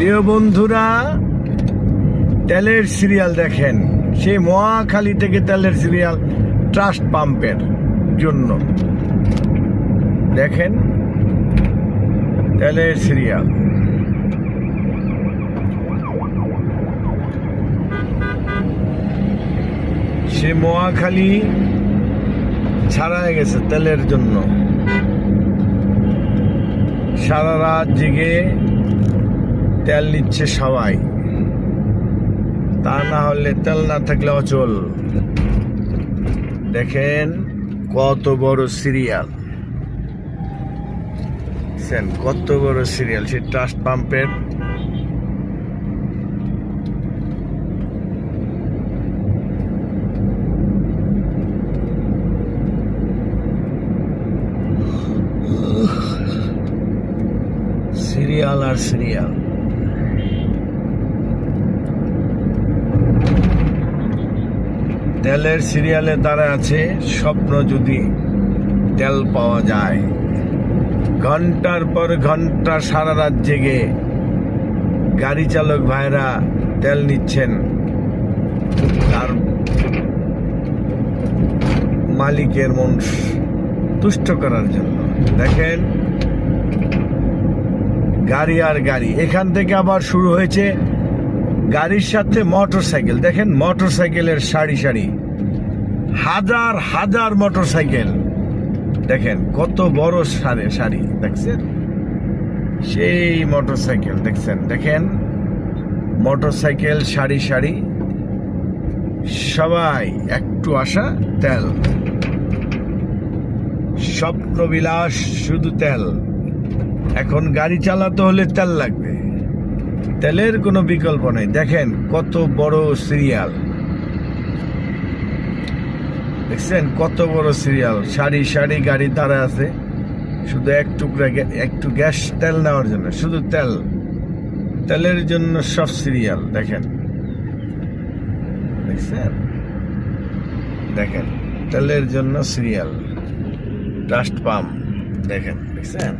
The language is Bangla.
প্রিয় বন্ধুরা, তেলের সিরিয়াল দেখেন, সেই মহাখালী থেকে তেলের সিরিয়াল ট্রাস্ট পাম্পের জন্য দেখেন তেলের সিরিয়াল। সে মহাখালী ছাড়া গেছে তেলের জন্য, সারা রাত জেগে তেল নিচ্ছে সবাই, তা না হলে তেল না থাকলে অচল। দেখেন কত বড় সিরিয়াল, কত বড় সিরিয়াল সে ট্রাস্ট পাম্পের। সিরিয়াল আর সিরিয়াল। তেলের সিরিয়ালে তারা আছে স্বপ্ন, যদি তেল পাওয়া যায়। ঘন্টার পর ঘন্টা সারা রাত জেগে গাড়ি চালক ভাইরা তেল নিচ্ছেন তার মালিকের মন তুষ্ট করার জন্য। দেখেন গাড়ি আর গাড়ি, এখান থেকে আবার শুরু হয়েছে গাড়ির সাথে মোটর সাইকেল। দেখেন মোটর সাইকেলের সারি সারি, হাজার হাজার মোটর সাইকেল। দেখেন কত বড় সারি সারি, দেখছেন সেই মোটর সাইকেল দেখছেন। দেখেন মোটর সাইকেল সারি সারি, সবাই একটু আশা তেল, স্বপ্নবিলাস শুধু তেল। এখন গাড়ি চালাতে হলে তেল লাগবে, তেলের কোনো বিকল্প নেই। দেখেন কত বড় সিরিয়াল, দেখছেন কত বড় সিরিয়াল, সারি সারি গাড়ি দাঁড়ায় আছে শুধু একটু গ্যাস তেল নেওয়ার জন্য, শুধু তেল, তেলের জন্য সব সিরিয়াল। দেখেন দেখছেন, দেখেন তেলের জন্য সিরিয়াল ট্রাস্ট পাম্প। দেখেন দেখছেন।